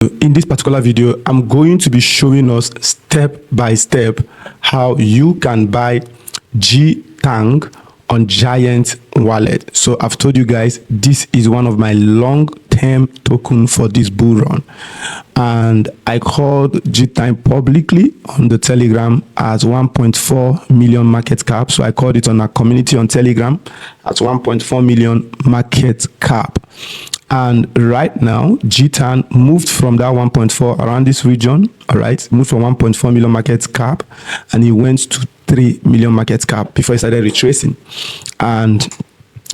In this particular video, I'm going to be showing us step by step how you can buy GTank on Giant Wallet. So I've told you guys, this is one of my long-term token for this bull run, and I called GTank publicly on the Telegram as 1.4 million market cap. So I called it on our community on Telegram at 1.4 million market cap. And right now, GTank moved from that 1.4 around this region, all right, moved from 1.4 million market cap, and it went to 3 million market cap before it started retracing. And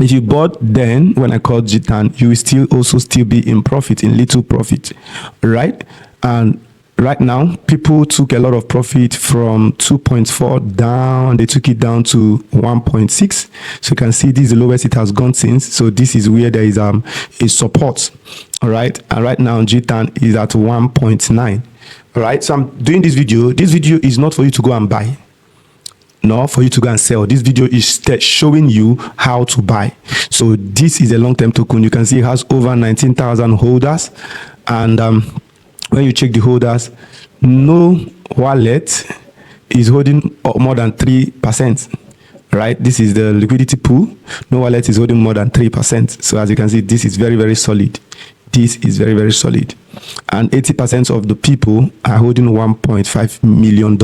if you bought then, when I called GTank, you will still be in profit, in little profit, right? And right now, people took a lot of profit from 2.4 down. They took it down to 1.6. So you can see this is the lowest it has gone since. So this is where there is a support, all right? And right now, GTank is at 1.9, all right? So I'm doing this video. This video is not for you to go and buy, nor for you to go and sell. This video is showing you how to buy. So this is a long-term token. You can see it has over 19,000 holders. And when you check the holders, no wallet is holding more than 3%, right? This is the liquidity pool. No wallet is holding more than 3%. So as you can see, this is very, very solid. This is very, very solid. And 80% of the people are holding $1.5 million,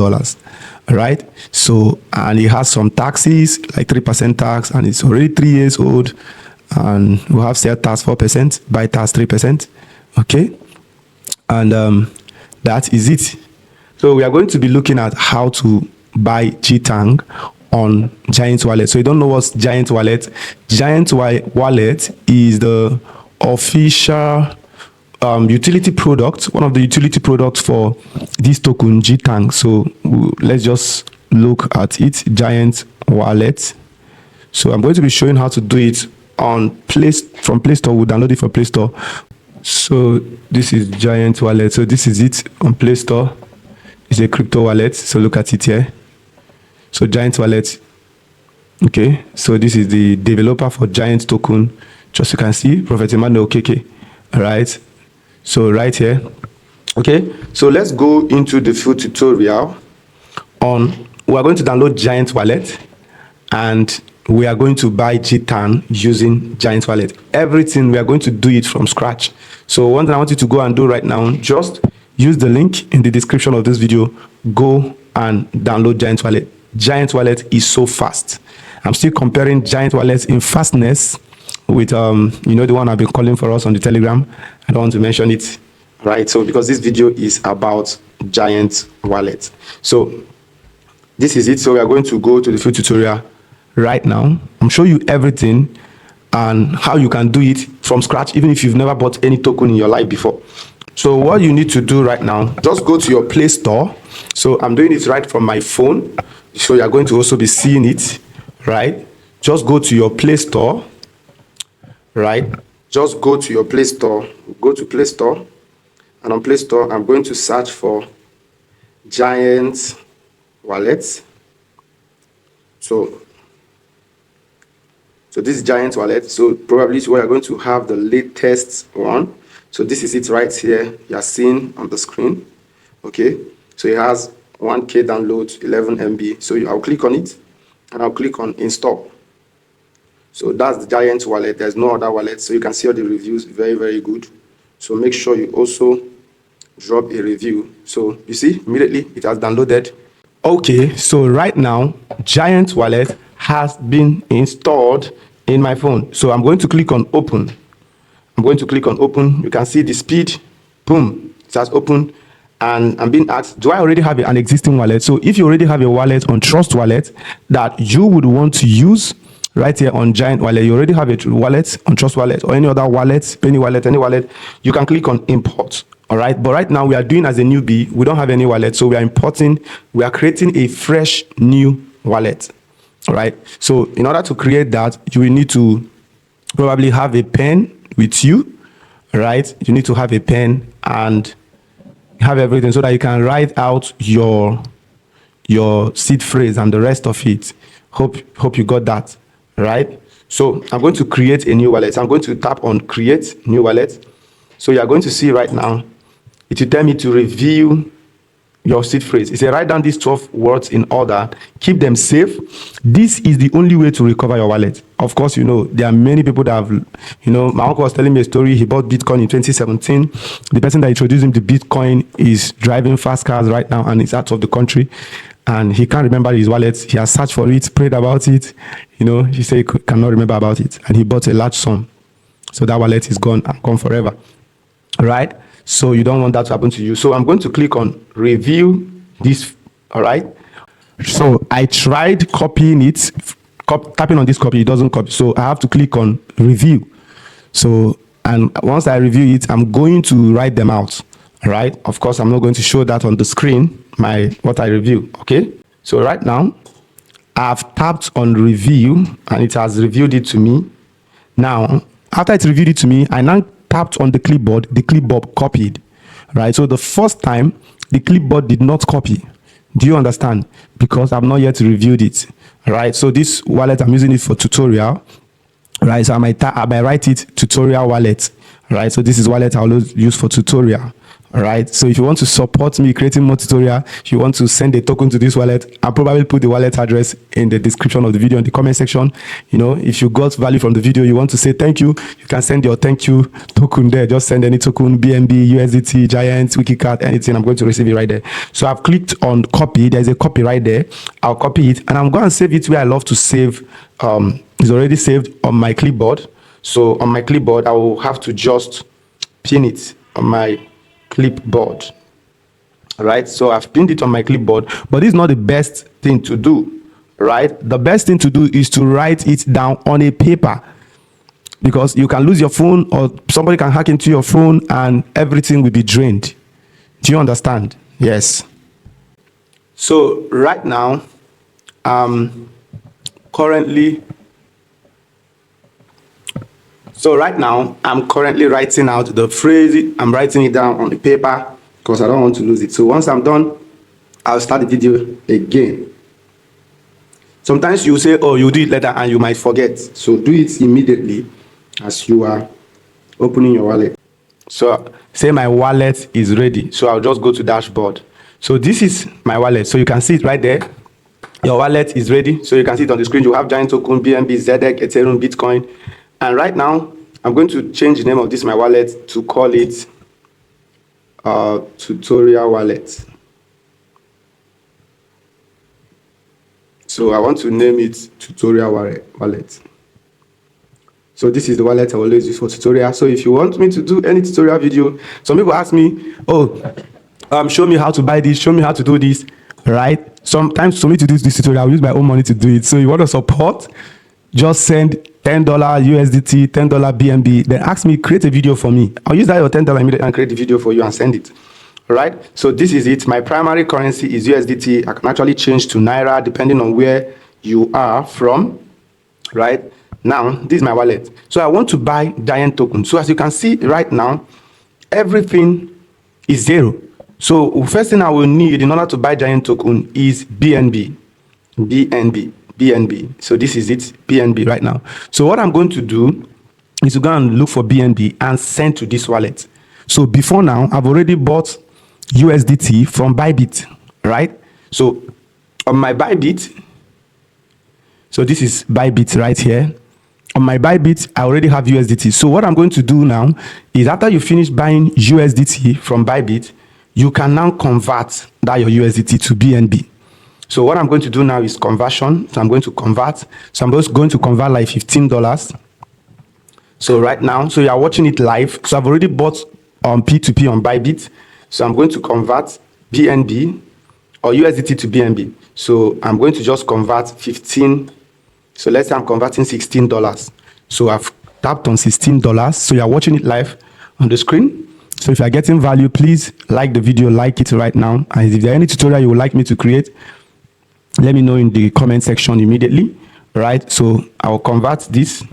right? So, and it has some taxes, like 3% tax, and it's already 3 years old. And we have sale tax 4%, buy tax 3%, okay? And that is it. So we are going to be looking at how to buy GTank on Giant Wallet. So you don't know what's Giant Wallet? Giant Wallet is the official utility product, one of the utility products for this token GTank. So let's just look at it. Giant Wallet. So I'm going to be showing how to do it on from Play Store. We'll download it from Play Store. So this is Giant Wallet. So this is it on Play Store. It's a crypto wallet. So look at it here. So Giant Wallet. Okay. So this is the developer for Giant token. Just you can see, Prophet Emmanuel KK. All right. So right here. Okay. So let's go into the full tutorial on. We are going to download Giant Wallet, and we are going to buy GTank using Giant Wallet. Everything, we are going to do it from scratch. So one thing I want you to go and do right now, just use the link in the description of this video. Go and download Giant Wallet. Giant Wallet is so fast. I'm still comparing Giant Wallet in fastness with the one I've been calling for us on the Telegram. I don't want to mention it, right? So because this video is about Giant Wallet. So this is it. So we are going to go to the full tutorial right now. I'm showing you everything and how you can do it from scratch, even if you've never bought any token in your life before. So what you need to do right now, just go to your Play Store. So I'm doing it right from my phone, so you're going to also be seeing it, right? Just go to your Play Store, right? Just go to your Play Store. Go to Play Store, and on Play Store, I'm going to search for Giant Wallet. So this is Giant Wallet. So probably we are going to have the latest one. So this is it right here. You are seeing on the screen. Okay. So it has 1K download, 11 MB. So I'll click on it, and I'll click on install. So that's the Giant Wallet. There's no other wallet. So you can see all the reviews. Very, very good. So make sure you also drop a review. So you see, immediately it has downloaded. Okay. So right now, Giant Wallet has been installed in my phone. So I'm going to click on open. I'm going to click on open. You can see the speed. Boom. It has opened. And I'm being asked, do I already have an existing wallet? So if you already have a wallet on Trust Wallet that you would want to use right here on Giant Wallet, you already have a wallet on Trust Wallet or any other wallet, Penny Wallet, any wallet, you can click on import. All right. But right now we are doing as a newbie. We don't have any wallet. So we are importing. We are creating a fresh new wallet. All right. So in order to create that, you will need to probably have a pen with you, right? You need to have a pen and have everything so that you can write out your seed phrase and the rest of it. Hope you got that, right? So I'm going to create a new wallet. I'm going to tap on create new wallet. So you are going to see right now it will tell me to review your seed phrase. It says write down these 12 words in order, keep them safe. This is the only way to recover your wallet. Of course, you know, there are many people that have, you know, my uncle was telling me a story. He bought Bitcoin in 2017. The person that introduced him to Bitcoin is driving fast cars right now and is out of the country. And he can't remember his wallet. He has searched for it, prayed about it. You know, he said he cannot remember about it. And he bought a large sum. So that wallet is gone and gone forever. Right? So you don't want that to happen to you. So I'm going to click on review this. All right. So I tried copying it, tapping on this copy, it doesn't copy. So I have to click on review. So, and once I review it, I'm going to write them out. All right. Of course, I'm not going to show that on the screen, what I review. Okay. So right now, I've tapped on review and it has reviewed it to me. Now, after it reviewed it to me, I now tapped on the clipboard copied, right? So the first time, the clipboard did not copy. Do you understand? Because I've not yet reviewed it, right? So this wallet, I'm using it for tutorial, right? So I might write it tutorial wallet, right? So this is wallet I always use for tutorial. All right. So if you want to support me creating more tutorial, if you want to send a token to this wallet, I'll probably put the wallet address in the description of the video in the comment section. You know, if you got value from the video, you want to say thank you, you can send your thank you token there. Just send any token, BNB, USDT, Giant, Wikicard, anything. I'm going to receive it right there. So I've clicked on copy. There's a copy right there. I'll copy it and I'm going to save it where I love to save. It's already saved on my clipboard. So on my clipboard, I will have to just pin it on my clipboard. All right, so I've pinned it on my clipboard, but this is not the best thing to do, right? The best thing to do is to write it down on a paper, because you can lose your phone or somebody can hack into your phone and everything will be drained. Do you understand? Yes. So right now, I'm currently writing out the phrase. I'm writing it down on the paper because I don't want to lose it. So once I'm done, I'll start the video again. Sometimes you say, oh, you do it later and you might forget. So do it immediately as you are opening your wallet. So say my wallet is ready. So I'll just go to dashboard. So this is my wallet. So you can see it right there. Your wallet is ready. So you can see it on the screen. You have Giant token, BNB, ZX, Ethereum, Bitcoin. And right now, I'm going to change the name of this my wallet to call it tutorial wallet. So I want to name it tutorial wallet. So this is the wallet I always use for tutorial. So if you want me to do any tutorial video, some people ask me, oh, show me how to buy this, show me how to do this, right? Sometimes for me to do this tutorial, I will use my own money to do it. So you want to support, just send $10 USDT, $10 BNB, then ask me, create a video for me. I'll use that your $10 immediately and create the video for you and send it. All right. So this is it. My primary currency is USDT. I can actually change to Naira depending on where you are from. Right. Now, this is my wallet. So I want to buy Giant token. So as you can see right now, everything is zero. So first thing I will need in order to buy Giant token is BNB. BNB. So this is it, BNB right now. So what I'm going to do is to go and look for BNB and send to this wallet. So before now, I've already bought USDT from Bybit, right? So on my Bybit, so this is Bybit right here. On my Bybit, I already have USDT. So what I'm going to do now is after you finish buying USDT from Bybit, you can now convert that your USDT to BNB. So what I'm going to do now is conversion. So I'm going to convert. So I'm just going to convert like $15. So right now, so you are watching it live. So I've already bought P2P on Bybit. So I'm going to convert BNB or USDT to BNB. So I'm going to just convert 15. So let's say I'm converting $16. So I've tapped on $16. So you're watching it live on the screen. So if you're getting value, please like the video, like it right now. And if there's any tutorial you would like me to create, let me know in the comment section immediately. Right. So I'll convert this.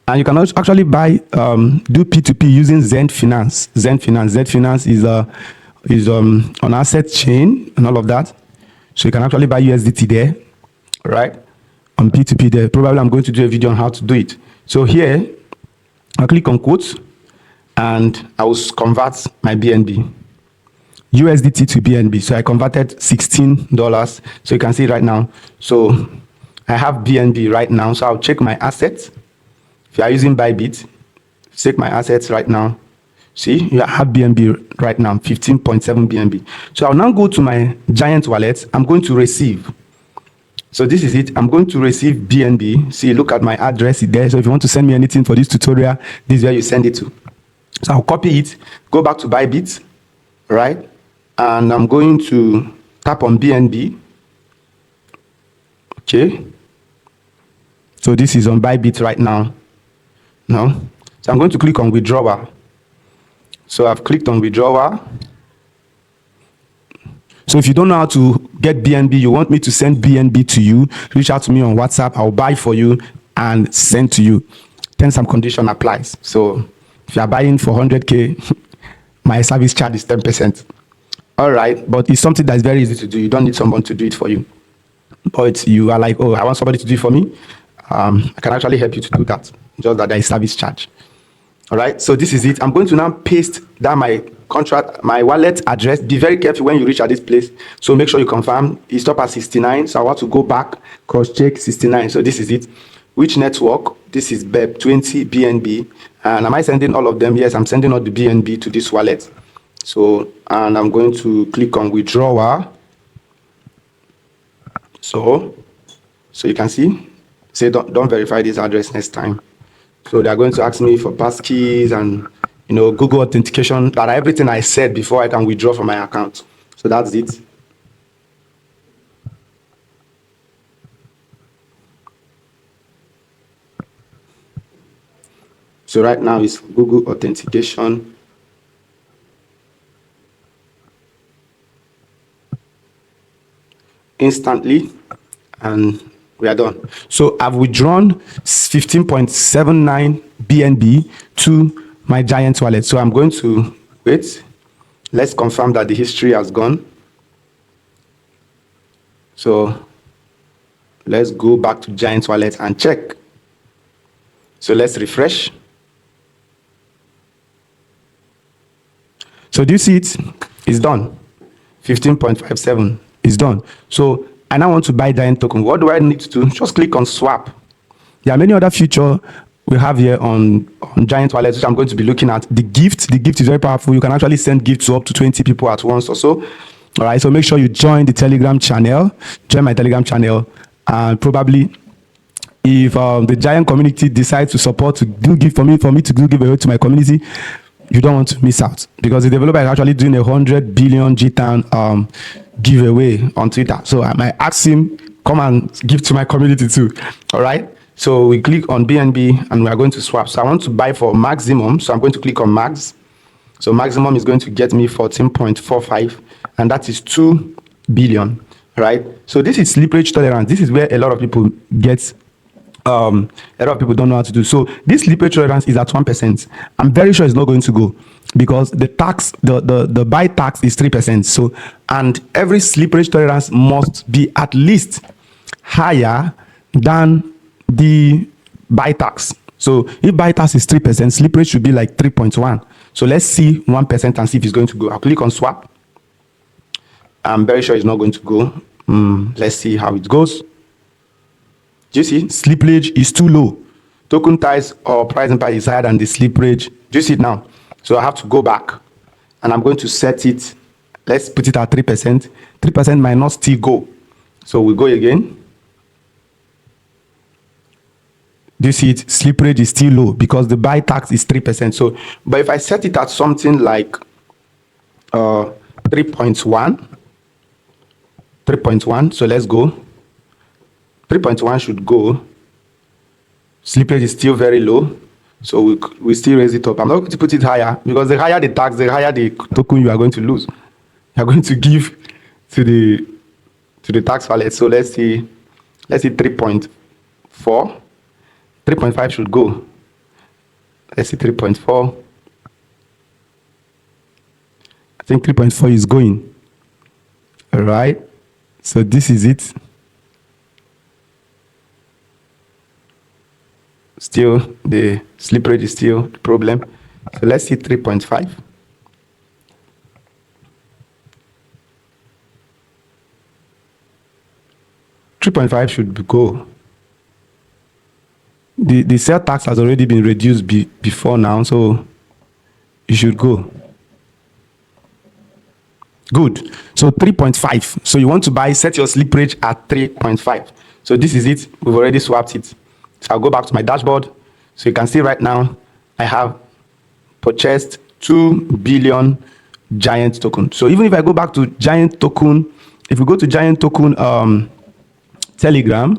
And you can actually buy, do P2P using Zen Finance. Zen Finance is an asset chain and all of that. So you can actually buy USDT there, right? On P2P there. Probably I'm going to do a video on how to do it. So here, I'll click on quotes. and I will convert my BNB. USDT to BNB. So I converted $16. So you can see right now. So I have BNB right now. So I'll check my assets. If you are using Bybit, check my assets right now. See, you have BNB right now, 15.7 BNB. So I'll now go to my Giant wallet. I'm going to receive. So this is it. I'm going to receive BNB. See, look at my address there. So if you want to send me anything for this tutorial, this is where you send it to. So I'll copy it, go back to Bybit, right? And I'm going to tap on BNB. Okay. So this is on Bybit right now. No. So I'm going to click on withdrawal. So I've clicked on withdrawal. So if you don't know how to get BNB, you want me to send BNB to you, reach out to me on WhatsApp. I'll buy for you and send to you. Terms and condition applies. So if you are buying for 100K, my service charge is 10%. All right, but it's something that's very easy to do. You don't need someone to do it for you. But you are like, oh, I want somebody to do it for me. I can actually help you to do that. Just that there is service charge. All right, so this is it. I'm going to now paste down my contract, my wallet address. Be very careful when you reach at this place. So make sure you confirm. It stopped at 69. So I want to go back, cross-check 69. So this is it. Which network? This is BEP20 BNB. And am I sending all of them? Yes, I'm sending all the BNB to this wallet. So, and I'm going to click on withdrawal. So you can see, say don't verify this address next time. So they are going to ask me for passkeys and, you know, Google authentication, that everything I said before I can withdraw from my account. So that's it. So right now it's Google authentication. Instantly, and we are done. So I've withdrawn 15.79 BNB to my Giant wallet. So I'm going to wait. Let's confirm that the history has gone. So let's go back to Giant wallet and check. So let's refresh. So do you see it? It's done. 15.57 is done. So I now want to buy Giant token. What do I need to do? Just click on swap. There are many other features we have here on Giant wallet, which I'm going to be looking at. The gift is very powerful. You can actually send gifts to up to 20 people at once or so. All right, so make sure you join the Telegram channel. Join my Telegram channel, and probably if the Giant community decides to support to do gift for me to do giveaway to my community, you don't want to miss out, because the developer is actually doing 100 billion GTank giveaway on Twitter. So I might ask him, come and give to my community too. All right. So we click on BNB and we are going to swap. So I want to buy for maximum. So I'm going to click on max. So maximum is going to get me 14.45, and that is 2 billion. Right. So this is slippage tolerance. This is where a lot of people get. A lot of people don't know how to do. So this slippage tolerance is at 1%. I'm very sure it's not going to go, because the tax, the buy tax is 3%. So, and every slippage tolerance must be at least higher than the buy tax. So if buy tax is 3%, slippage should be like 3.1. So let's see 1% and see if it's going to go. I'll click on swap. I'm very sure it's not going to go. Let's see how it goes. Do you see? Slippage is too low. Token size or price impact is higher than the slippage. Do you see it now? So I have to go back and I'm going to set it. Let's put it at 3%. 3% might not still go. So we go again. Do you see it? Slippage is still low because the buy tax is 3%. So, but if I set it at something like 3.1, so let's go. 3.1 should go. Slippage is still very low, so we still raise it up. I'm not going to put it higher, because the higher the tax, the higher the token you are going to lose. You are going to give to the tax wallet. So let's see 3.4. 3.5 should go. Let's see 3.4. I think 3.4 is going. All right. So this is it. Still, the slippage is still the problem. So let's see 3.5. $3.5 should go. The sale tax has already been reduced before now, so it should go. Good. So 3.5. So you want to buy, set your slip rate at 3.5. So this is it. We've already swapped it. So I'll go back to my dashboard. So you can see right now, I have purchased 2 billion Giant token. So even if I go back to Giant token, if we go to Giant token Telegram,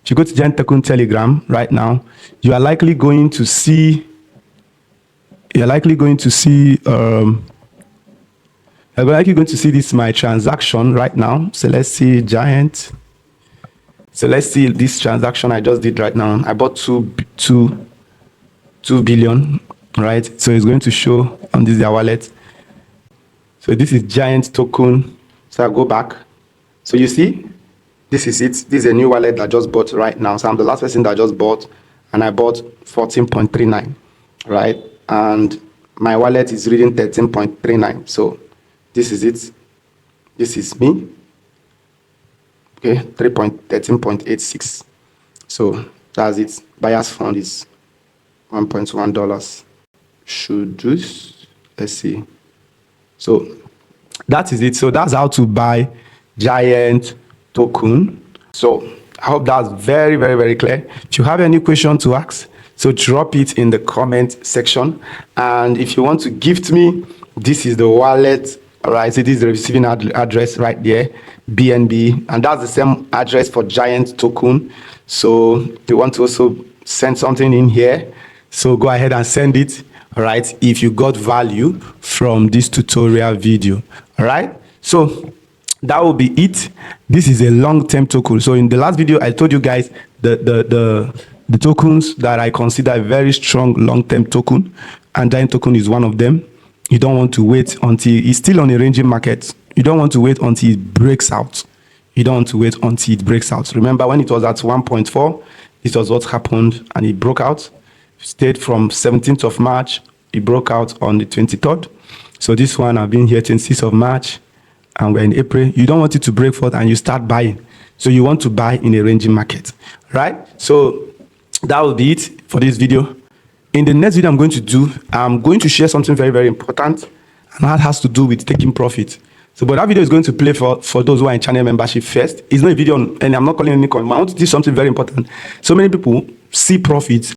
if you go to Giant token Telegram right now, you are likely going to see, you're likely going to see this my transaction right now. So let's see Giant. So let's see this transaction I just did right now. I bought 2 billion, right? So it's going to show on this wallet. So this is Giant token. So I'll go back. So you see, this is it. This is a new wallet that I just bought right now. So I'm the last person that just bought, and I bought 14.39, right? And my wallet is reading 13.39. So this is it. This is me. Okay, 13.86. So that's it. Buyer's fund is $1.1. Should this? Let's see. So that is it. So that's how to buy Giant token. So I hope that's very, very, very clear. If you have any question to ask, so drop it in the comment section. And if you want to gift me, this is the wallet. All right, so this is the receiving address right there, BNB, and that's the same address for Giant token. So if you want to also send something in here, so go ahead and send it. All right, if you got value from this tutorial video. All right, so that will be it. This is a long-term token. So in the last video, I told you guys the tokens that I consider a very strong long-term token, and Giant token is one of them. You don't want to wait until it's still on a ranging market. You don't want to wait until it breaks out. You don't want to wait until it breaks out. Remember when it was at 1.4, this was what happened, and it broke out. Stayed from 17th of March. It broke out on the 23rd. So this one, I've been here 26th of March, and we're in April. You don't want it to break forth and you start buying. So you want to buy in a ranging market, right? So that will be it for this video. In the next video I'm going to share something very, very important, and that has to do with taking profit. So, but that video is going to play for those who are in channel membership first. It's not a video on, and I'm not calling any comment. I want to do something very important. So many people see profits